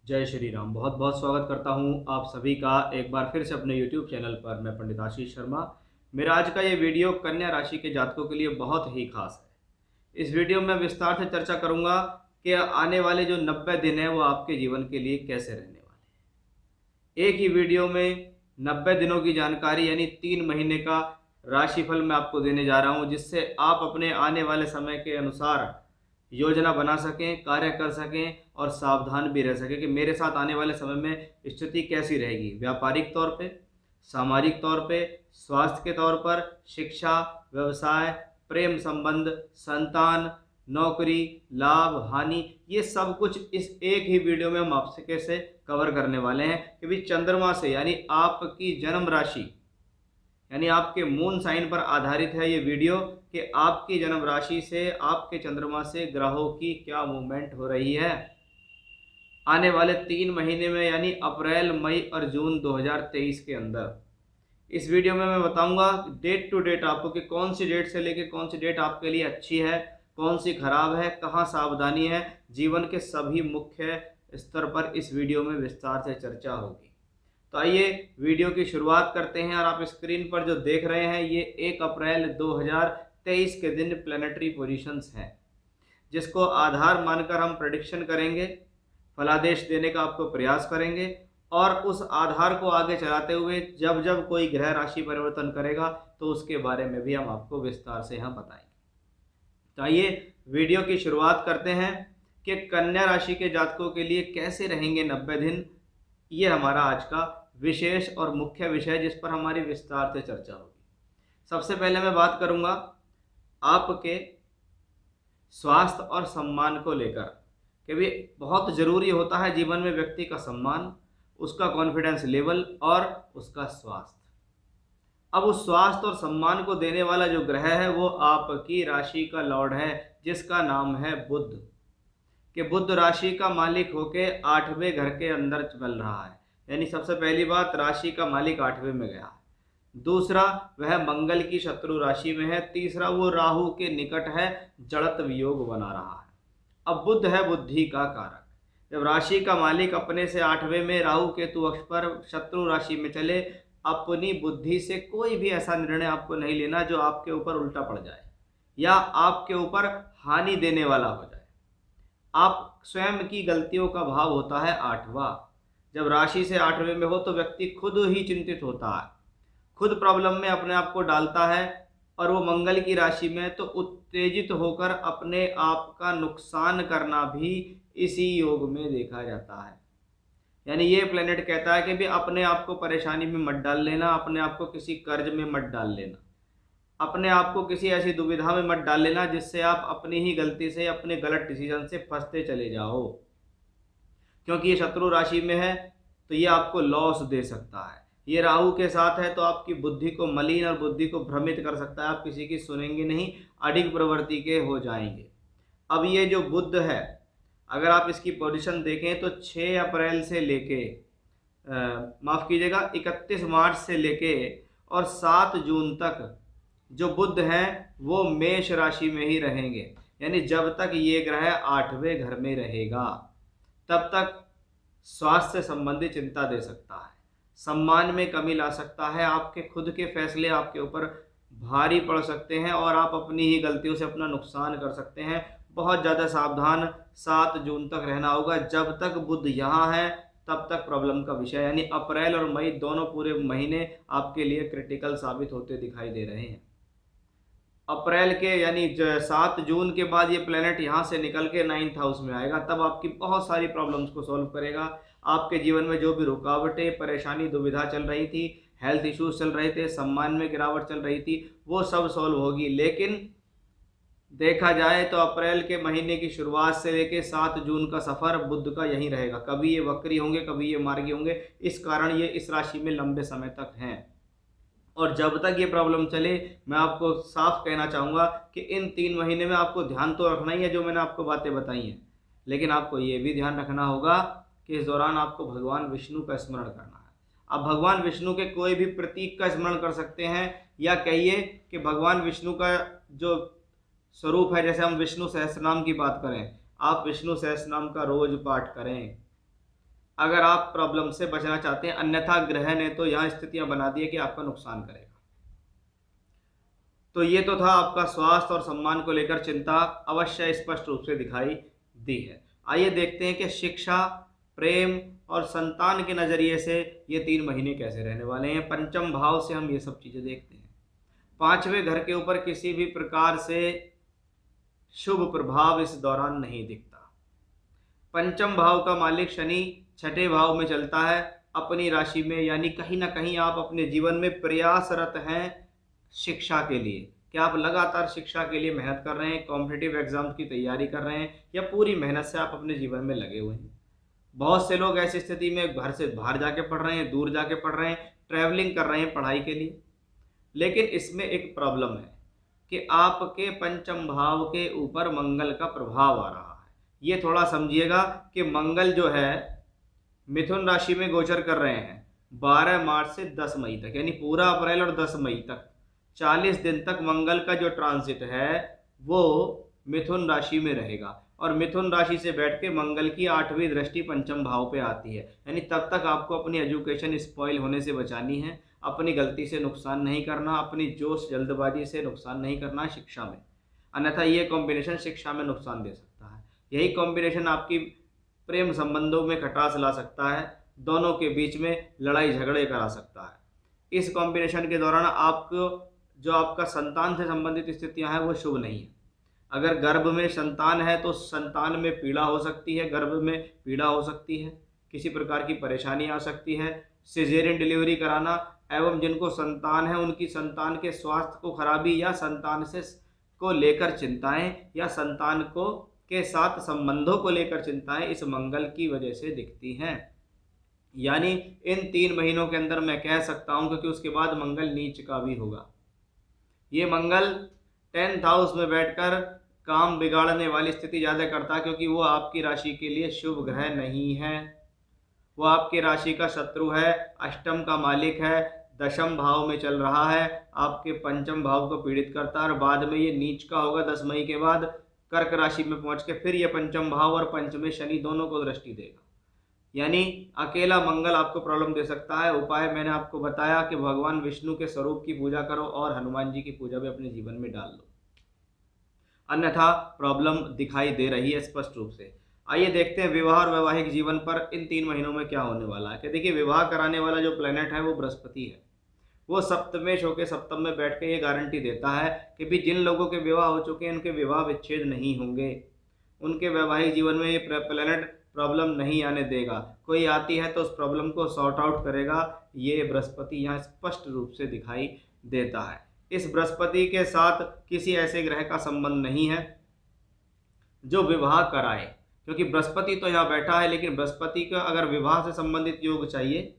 जय श्री राम। बहुत बहुत स्वागत करता हूं आप सभी का एक बार फिर से अपने YouTube चैनल पर। मैं पंडित आशीष शर्मा। मेरा आज का ये वीडियो कन्या राशि के जातकों के लिए बहुत ही खास है। इस वीडियो में विस्तार से चर्चा करूंगा कि आने वाले जो 90 दिन हैं वो आपके जीवन के लिए कैसे रहने वाले हैं। एक ही वीडियो में 90 दिनों की जानकारी यानी 3 महीने का राशिफल मैं आपको देने जा रहा हूं, जिससे आप अपने आने वाले समय के अनुसार योजना बना सकें, कार्य कर सकें और सावधान भी रह सकें कि मेरे साथ आने वाले समय में स्थिति कैसी रहेगी, व्यापारिक तौर पे, सामाजिक तौर पे, स्वास्थ्य के तौर पर, शिक्षा, व्यवसाय, प्रेम संबंध, संतान, नौकरी, लाभ, हानि, ये सब कुछ इस एक ही वीडियो में हम आपसे कैसे कवर करने वाले हैं कि भी चंद्रमा से यानी आपकी जन्म राशि यानी आपके मून साइन पर आधारित है ये वीडियो कि आपकी जन्म राशि से आपके चंद्रमा से ग्रहों की क्या मूवमेंट हो रही है आने वाले 3 महीने में यानी अप्रैल, मई और जून 2023 के अंदर। इस वीडियो में मैं बताऊंगा डेट टू डेट आपको कि कौन सी डेट से लेकर कौन सी डेट आपके लिए अच्छी है, कौन सी खराब है, कहाँ सावधानी है। जीवन के सभी मुख्य स्तर पर इस वीडियो में विस्तार से चर्चा होगी। तो आइए वीडियो की शुरुआत करते हैं। और आप स्क्रीन पर जो देख रहे हैं ये 1 अप्रैल 2023 के दिन प्लेनेटरी पोजीशंस हैं, जिसको आधार मानकर हम प्रेडिक्शन करेंगे, फलादेश देने का आपको प्रयास करेंगे और उस आधार को आगे चलाते हुए जब जब कोई ग्रह राशि परिवर्तन करेगा तो उसके बारे में भी हम आपको विस्तार से यहाँ बताएंगे। तो आइए वीडियो की शुरुआत करते हैं कि कन्या राशि के जातकों के लिए कैसे रहेंगे 90 दिन। ये हमारा आज का विशेष और मुख्य विषय जिस पर हमारी विस्तार से चर्चा होगी। सबसे पहले मैं बात करूंगा आपके स्वास्थ्य और सम्मान को लेकर कि भी बहुत ज़रूरी होता है जीवन में व्यक्ति का सम्मान, उसका कॉन्फिडेंस लेवल और उसका स्वास्थ्य। अब उस स्वास्थ्य और सम्मान को देने वाला जो ग्रह है वो आपकी राशि का लॉर्ड है, जिसका नाम है बुध। कि बुध राशि का मालिक होके 8वें घर के अंदर चल रहा है, यानी सबसे पहली बात राशि का मालिक 8वें में गया है। दूसरा, वह मंगल की शत्रु राशि में है। तीसरा, वो राहु के निकट है, जड़त्व योग बना रहा है। अब बुध है बुद्धि का कारक। जब राशि का मालिक अपने से 8वें में राहु केतु अक्ष पर शत्रु राशि में चले, अपनी बुद्धि से कोई भी ऐसा निर्णय आपको नहीं लेना जो आपके ऊपर उल्टा पड़ जाए या आपके ऊपर हानि देने वाला हो जाए। आप स्वयं की गलतियों का भाव होता है 8वां। जब राशि से 8वें में हो तो व्यक्ति खुद ही चिंतित होता है, खुद प्रॉब्लम में अपने आप को डालता है। और वो मंगल की राशि में तो उत्तेजित होकर अपने आप का नुकसान करना भी इसी योग में देखा जाता है। यानी ये प्लेनेट कहता है कि भी अपने आप को परेशानी में मत डाल लेना, अपने आप को किसी कर्ज में मत डाल लेना, अपने आप को किसी ऐसी दुविधा में मत डाल लेना जिससे आप अपनी ही गलती से, अपने गलत डिसीजन से फंसते चले जाओ। क्योंकि ये शत्रु राशि में है तो ये आपको लॉस दे सकता है। ये राहु के साथ है तो आपकी बुद्धि को मलिन और बुद्धि को भ्रमित कर सकता है। आप किसी की सुनेंगे नहीं, अडिग प्रवृत्ति के हो जाएंगे। अब ये जो बुध है, अगर आप इसकी पोजीशन देखें तो 6 अप्रैल से लेके माफ़ कीजिएगा 31 मार्च से लेके और 7 जून तक जो बुध हैं वो मेष राशि में ही रहेंगे। यानी जब तक ये ग्रह 8वें घर में रहेगा तब तक स्वास्थ्य संबंधी चिंता दे सकता है, सम्मान में कमी ला सकता है, आपके खुद के फैसले आपके ऊपर भारी पड़ सकते हैं और आप अपनी ही गलतियों से अपना नुकसान कर सकते हैं। बहुत ज़्यादा सावधान 7 जून तक रहना होगा। जब तक बुध यहाँ है तब तक प्रॉब्लम का विषय, यानी अप्रैल और मई दोनों पूरे महीने आपके लिए क्रिटिकल साबित होते दिखाई दे रहे हैं। अप्रैल के यानी 7 जून के बाद ये प्लेनेट यहाँ से निकल के 9th हाउस में आएगा, तब आपकी बहुत सारी प्रॉब्लम्स को सॉल्व करेगा। आपके जीवन में जो भी रुकावटें, परेशानी, दुविधा चल रही थी, हेल्थ इश्यूज चल रहे थे, सम्मान में गिरावट चल रही थी, वो सब सॉल्व होगी। लेकिन देखा जाए तो अप्रैल के महीने की शुरुआत से लेकर 7 जून का सफ़र बुध का यहीं रहेगा। कभी ये वक्री होंगे, कभी ये मार्गी होंगे। इस कारण ये इस राशि में लंबे समय तक हैं। और जब तक ये प्रॉब्लम चले, मैं आपको साफ कहना चाहूँगा कि इन 3 महीने में आपको ध्यान तो रखना ही है जो मैंने आपको बातें बताई हैं, लेकिन आपको ये भी ध्यान रखना होगा कि इस दौरान आपको भगवान विष्णु का स्मरण करना है। आप भगवान विष्णु के कोई भी प्रतीक का स्मरण कर सकते हैं, या कहिए कि भगवान विष्णु का जो स्वरूप है, जैसे हम विष्णु सहस्त्रनाम की बात करें, आप विष्णु सहस्त्रनाम का रोज पाठ करें। अगर आप प्रॉब्लम से बचना चाहते हैं, अन्यथा ग्रह ने तो यहाँ स्थितियां बना दी है कि आपका नुकसान करेगा। तो ये तो था आपका स्वास्थ्य और सम्मान को लेकर चिंता अवश्य स्पष्ट रूप से दिखाई दी है। आइए देखते हैं कि शिक्षा, प्रेम और संतान के नजरिए से ये 3 महीने कैसे रहने वाले हैं। पंचम भाव से हम ये सब चीजें देखते हैं। 5वें घर के ऊपर किसी भी प्रकार से शुभ प्रभाव इस दौरान नहीं दिखता। पंचम भाव का मालिक शनि 6ठे भाव में चलता है अपनी राशि में, यानी कहीं ना कहीं आप अपने जीवन में प्रयासरत हैं शिक्षा के लिए। क्या आप लगातार शिक्षा के लिए मेहनत कर रहे हैं, कॉम्पिटिटिव एग्जाम की तैयारी कर रहे हैं, या पूरी मेहनत से आप अपने जीवन में लगे हुए हैं। बहुत से लोग ऐसी स्थिति में घर से बाहर जाके पढ़ रहे हैं, दूर जाके पढ़ रहे हैं, ट्रैवलिंग कर रहे हैं पढ़ाई के लिए। लेकिन इसमें एक प्रॉब्लम है कि आपके पंचम भाव के ऊपर मंगल का प्रभाव आ रहा है। ये थोड़ा समझिएगा कि मंगल जो है मिथुन राशि में गोचर कर रहे हैं 12 मार्च से 10 मई तक, यानी पूरा अप्रैल और 10 मई तक 40 दिन तक मंगल का जो ट्रांजिट है वो मिथुन राशि में रहेगा। और मिथुन राशि से बैठ के मंगल की 8वीं दृष्टि पंचम भाव पे आती है, यानी तब तक आपको अपनी एजुकेशन स्पॉइल होने से बचानी है, अपनी गलती से नुकसान नहीं करना, अपनी जोश जल्दबाजी से नुकसान नहीं करना शिक्षा में, अन्यथा ये कॉम्बिनेशन शिक्षा में नुकसान दे सकता है। यही कॉम्बिनेशन आपकी प्रेम संबंधों में खटास ला सकता है, दोनों के बीच में लड़ाई झगड़े करा सकता है। इस कॉम्बिनेशन के दौरान आपको जो आपका संतान से संबंधित स्थितियां हैं वो शुभ नहीं है। अगर गर्भ में संतान है तो संतान में पीड़ा हो सकती है, गर्भ में पीड़ा हो सकती है, किसी प्रकार की परेशानी आ सकती है। सिजेरियन डिलीवरी कराना एवं जिनको संतान है उनकी संतान के स्वास्थ्य को खराबी या संतान से को लेकर चिंताएं या संतान को के साथ संबंधों को लेकर चिंताएं इस मंगल की वजह से दिखती हैं। यानी इन 3 महीनों के अंदर मैं कह सकता हूं, क्योंकि उसके बाद मंगल नीच का भी होगा। ये मंगल 10th हाउस में बैठकर काम बिगाड़ने वाली स्थिति ज़्यादा करता है, क्योंकि वो आपकी राशि के लिए शुभ ग्रह नहीं है, वो आपकी राशि का शत्रु है, अष्टम का मालिक है, दशम भाव में चल रहा है, आपके पंचम भाव को पीड़ित करता है और बाद में ये नीच का होगा 10 मई के बाद कर्क राशि में पहुंच के फिर ये पंचम भाव और पंचमें शनि दोनों को दृष्टि देगा। यानी अकेला मंगल आपको प्रॉब्लम दे सकता है। उपाय मैंने आपको बताया कि भगवान विष्णु के स्वरूप की पूजा करो और हनुमान जी की पूजा भी अपने जीवन में डाल लो, अन्यथा प्रॉब्लम दिखाई दे रही है स्पष्ट रूप से। आइए देखते हैं विवाह और वैवाहिक जीवन पर इन 3 महीनों में क्या होने वाला है। कि देखिए, विवाह कराने वाला जो प्लेनेट है वो बृहस्पति है। वो सप्तमेश होकर सप्तम में बैठ के ये गारंटी देता है कि भी जिन लोगों के विवाह हो चुके हैं उनके विवाह विच्छेद नहीं होंगे, उनके वैवाहिक जीवन में ये प्लेनेट प्रॉब्लम नहीं आने देगा। कोई आती है तो उस प्रॉब्लम को सॉर्ट आउट करेगा, ये बृहस्पति यहाँ स्पष्ट रूप से दिखाई देता है। इस बृहस्पति के साथ किसी ऐसे ग्रह का संबंध नहीं है जो विवाह कराए, क्योंकि बृहस्पति तो यहाँ बैठा है, लेकिन बृहस्पति का अगर विवाह से संबंधित योग चाहिए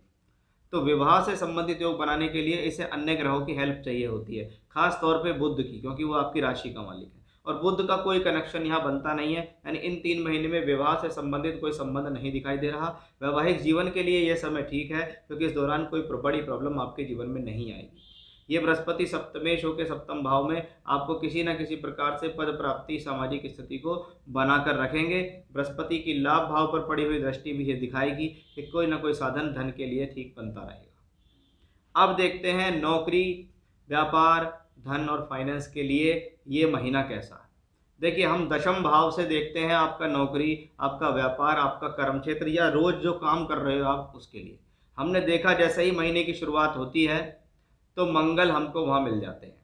तो विवाह से संबंधित योग बनाने के लिए इसे अन्य ग्रहों की हेल्प चाहिए होती है, खास तौर पे बुध की, क्योंकि वो आपकी राशि का मालिक है और बुध का कोई कनेक्शन यहाँ बनता नहीं है। यानी इन 3 महीने में विवाह से संबंधित कोई संबंध नहीं दिखाई दे रहा। वैवाहिक जीवन के लिए यह समय ठीक है, क्योंकि इस दौरान कोई बड़ी प्रॉब्लम आपके जीवन में नहीं आएगी। ये बृहस्पति सप्तमेश होकर सप्तम भाव में आपको किसी न किसी प्रकार से पद प्राप्ति, सामाजिक स्थिति को बनाकर रखेंगे। बृहस्पति की लाभ भाव पर पड़ी हुई दृष्टि भी ये दिखाएगी कि कोई ना कोई साधन धन के लिए ठीक बनता रहेगा। अब देखते हैं नौकरी, व्यापार, धन और फाइनेंस के लिए ये महीना कैसा है। देखिए, हम दशम भाव से देखते हैं आपका नौकरी, आपका व्यापार, आपका कर्म क्षेत्र या रोज जो काम कर रहे हो आप उसके लिए। हमने देखा जैसे ही महीने की शुरुआत होती है तो मंगल हमको वहां मिल जाते हैं।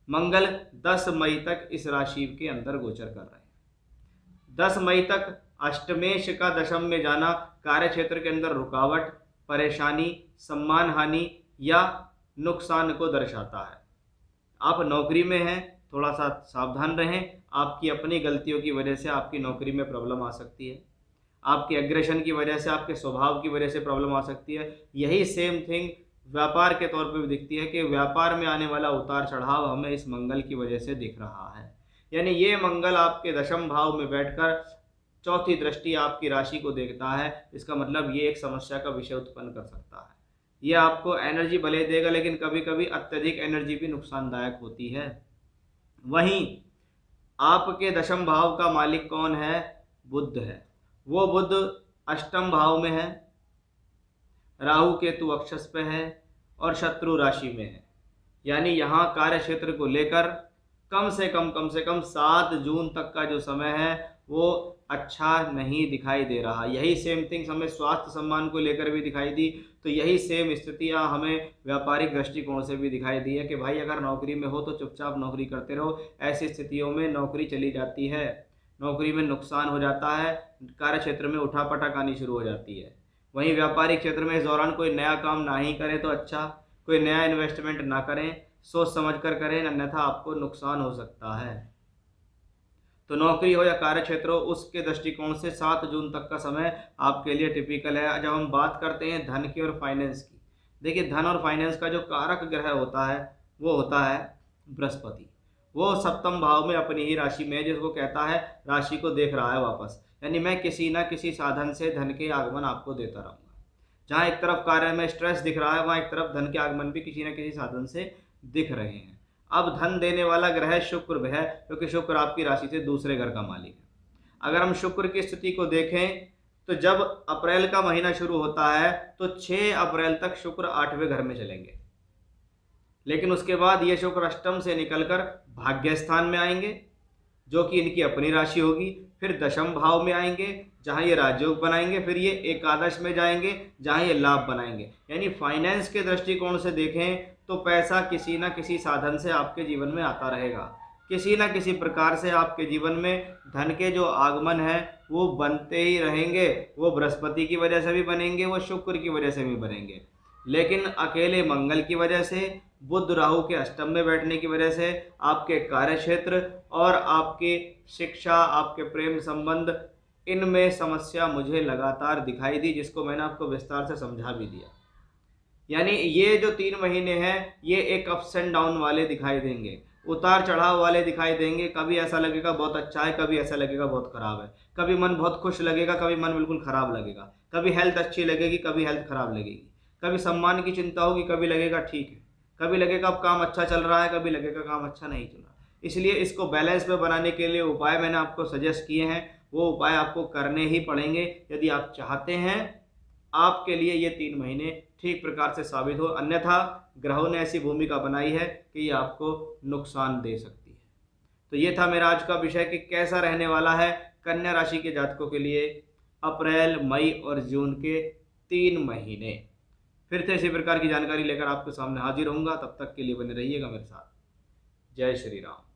मंगल 10 मई तक इस राशि के अंदर गोचर कर रहे हैं। 10 मई तक अष्टमेश का दशम में जाना कार्य क्षेत्र के अंदर रुकावट, परेशानी, सम्मान हानि या नुकसान को दर्शाता है। आप नौकरी में हैं, थोड़ा सा सावधान रहें। आपकी अपनी गलतियों की वजह से आपकी नौकरी में प्रॉब्लम आ सकती है, आपके एग्रेशन की वजह से, आपके स्वभाव की वजह से प्रॉब्लम आ सकती है। यही सेम थिंग व्यापार के तौर पे भी दिखती है कि व्यापार में आने वाला उतार चढ़ाव हमें इस मंगल की वजह से दिख रहा है। यानी ये मंगल आपके दशम भाव में बैठकर चौथी दृष्टि आपकी राशि को देखता है। इसका मतलब ये एक समस्या का विषय उत्पन्न कर सकता है। ये आपको एनर्जी भले देगा, लेकिन कभी कभी अत्यधिक एनर्जी भी नुकसानदायक होती है। वहीं आपके दशम भाव का मालिक कौन है? बुध है। वो बुध अष्टम भाव में है, राहु केतु अक्षस पे है और शत्रु राशि में है। यानी यहाँ कार्य क्षेत्र को लेकर कम से कम 7 जून तक का जो समय है वो अच्छा नहीं दिखाई दे रहा। यही सेम थिंग्स हमें स्वास्थ्य सम्मान को लेकर भी दिखाई दी, तो यही सेम स्थितियां हमें व्यापारिक दृष्टिकोण से भी दिखाई दी है कि भाई अगर नौकरी में हो तो चुपचाप नौकरी करते रहो। ऐसी स्थितियों में नौकरी चली जाती है, नौकरी में नुकसान हो जाता है, कार्य क्षेत्र में उठापटक आनी शुरू हो जाती है। वहीं व्यापारिक क्षेत्र में इस दौरान कोई नया काम ना ही करें तो अच्छा, कोई नया इन्वेस्टमेंट ना करें, सोच समझ कर करें, अन्यथा आपको नुकसान हो सकता है। तो नौकरी हो या कार्य क्षेत्र हो, उसके दृष्टिकोण से 7 जून तक का समय आपके लिए टिपिकल है। जब हम बात करते हैं धन की और फाइनेंस की, देखिए धन और फाइनेंस का जो कारक ग्रह होता है वो होता है बृहस्पति। वो सप्तम भाव में अपनी ही राशि में है, जिसको कहता है राशि को देख रहा है वापस, यानी मैं किसी ना किसी साधन से धन के आगमन आपको देता रहूँगा। जहाँ एक तरफ कार्य में स्ट्रेस दिख रहा है, वहाँ एक तरफ धन के आगमन भी किसी न किसी साधन से दिख रहे हैं। अब धन देने वाला ग्रह शुक्र है, क्योंकि शुक्र आपकी राशि से दूसरे घर का मालिक है। अगर हम शुक्र की स्थिति को देखें तो जब अप्रैल का महीना शुरू होता है तो 6 अप्रैल तक शुक्र 8वें घर में चलेंगे, लेकिन उसके बाद ये शुक्र अष्टम से निकलकर भाग्य स्थान में आएंगे, जो कि इनकी अपनी राशि होगी। फिर दशम भाव में आएंगे, जहां ये राजयोग बनाएंगे। फिर ये एकादश में जाएंगे, जहां ये लाभ बनाएंगे। यानी फाइनेंस के दृष्टिकोण से देखें तो पैसा किसी ना किसी साधन से आपके जीवन में आता रहेगा। किसी ना किसी प्रकार से आपके जीवन में धन के जो आगमन है वो बनते ही रहेंगे। वो बृहस्पति की वजह से भी बनेंगे, वो शुक्र की वजह से भी बनेंगे, लेकिन अकेले मंगल की वजह से, बुध राहु के अष्टम में बैठने की वजह से आपके कार्य क्षेत्र और आपकी शिक्षा, आपके प्रेम संबंध, इनमें समस्या मुझे लगातार दिखाई दी, जिसको मैंने आपको विस्तार से समझा भी दिया। यानी ये जो 3 महीने हैं ये एक अप्स एंड डाउन वाले दिखाई देंगे, उतार चढ़ाव वाले दिखाई देंगे। कभी ऐसा लगेगा बहुत अच्छा है, कभी ऐसा लगेगा बहुत खराब है। कभी मन बहुत खुश लगेगा, कभी मन बिल्कुल खराब लगेगा। कभी हेल्थ अच्छी लगेगी, कभी हेल्थ खराब लगेगी। कभी सम्मान की चिंता होगी, कभी लगेगा ठीक है। कभी लगेगा अब काम अच्छा चल रहा है, कभी लगेगा काम अच्छा नहीं चल रहा। इसलिए इसको बैलेंस में बनाने के लिए उपाय मैंने आपको सजेस्ट किए हैं, वो उपाय आपको करने ही पड़ेंगे यदि आप चाहते हैं आपके लिए ये 3 महीने ठीक प्रकार से साबित हो। अन्यथा ग्रहों ने ऐसी भूमिका बनाई है कि ये आपको नुकसान दे सकती है। तो ये था मेरा आज का विषय कि कैसा रहने वाला है कन्या राशि के जातकों के लिए अप्रैल, मई और जून के 3 महीने। फिर से इसी प्रकार की जानकारी लेकर आपके सामने हाजिर होऊंगा। तब तक के लिए बने रहिएगा मेरे साथ। जय श्री राम।